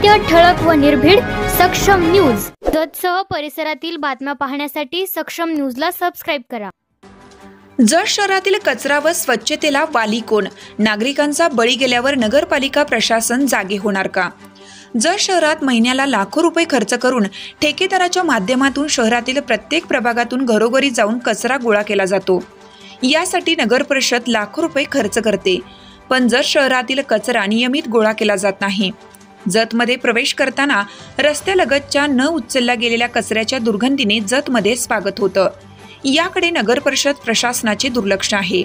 सत्य, ठळक व निर्भीड सक्षम न्यूज. जतसह परिसरातील बातम्या पाहण्यासाठी सक्षम न्यूजला सबस्क्राइब करा. जत शहरातील कचरा व स्वच्छतेला वाली कोण? नागरिकांचा बळी गेल्यावर नगरपालिका प्रशासन जागे होणार का? जत शहरात महिन्याला लाखो रुपये खर्च करून ठेकेदाराच्या माध्यमातून शहरातील प्रत्येक प्रभागातून घरोघरी जाऊन कचरा गोळा केला जातो. यासाठी नगर परिषद लाखो रुपये खर्च करते, पण जत शहरातील कचरा नियमित गोळा केला जात नाही. जतमध्ये प्रवेश करताना रस्त्यालगतच्या न उचलल्या गेलेल्या कचऱ्याच्या दुर्गंधीने जतमध्ये स्वागत होतं. याकडे नगर परिषद प्रशासनाचे दुर्लक्ष आहे.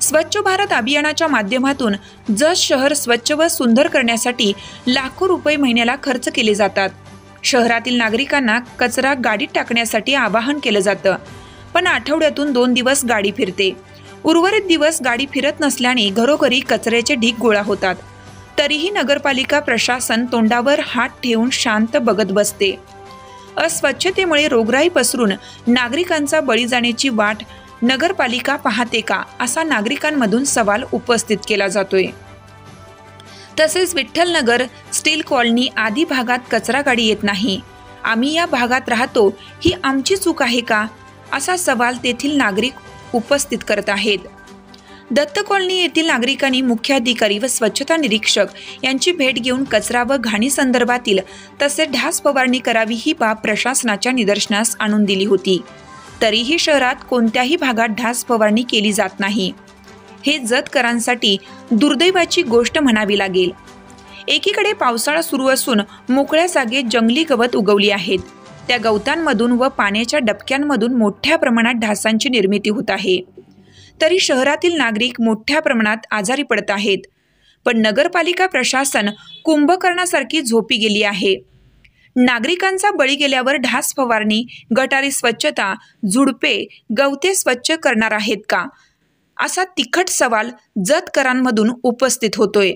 स्वच्छ भारत अभियानाच्या माध्यमातून जत शहर स्वच्छ व सुंदर करण्यासाठी लाखो रुपये महिन्याला खर्च केले जातात. शहरातील नागरिकांना कचरा गाडीत टाकण्यासाठी आवाहन केलं जातं, पण आठवड्यातून 2 दिवस गाडी फिरते. उर्वरित दिवस गाडी फिरत नसल्याने घरोघरी कचऱ्याचे ढीग गोळा होतात. तरीही नगरपालिका प्रशासन तोंडावर हात ठेवून शांत बघत बसते. अस्वच्छतेमुळे रोगराई पसरून नागरिकांचा बळी जाण्याची वाट नगरपालिका पाहते का, असा नागरिकांमधून सवाल उपस्थित केला जातोय. तसेच विठ्ठलनगर, स्टील कॉलनी आदी भागात कचरा गाडी येत नाही. आम्ही या भागात राहतो, ही आमची चूक आहे का, असा सवाल तेथील नागरिक उपस्थित करत आहेत. दत्त कॉलनी येथील नागरिकांनी मुख्याधिकारी व स्वच्छता निरीक्षक यांची भेट घेऊन कचरा व घाणी संदर्भातील तसेच ढास फवारणी करावी ही बाब प्रशासनाच्या निदर्शनास आणून दिली होती. तरीही शहरात कोणत्याही भागात ढास फवारणी केली जात नाही. हे जतकरांसाठी दुर्दैवाची गोष्ट म्हणावी लागेल. एकीकडे पावसाळा सुरू असून मोकळ्या जागेत जंगली गवत उगवली आहेत. त्या गवतांमधून व पाण्याच्या डबक्यांमधून मोठ्या प्रमाणात ढासांची निर्मिती होत आहे. तरी शहरातील नागरिक मोठ्या प्रमाणात आजारी पडत आहेत. पण नगरपालिका प्रशासन कुंभकर्णासारखी झोपी गेली आहे. नागरिकांचा बळी गेल्यावर ढास फवारणी, गटारी स्वच्छता, झुडपे, गवते स्वच्छ करणार आहेत का, असा तिखट सवाल जतकरांमधून उपस्थित होतोय.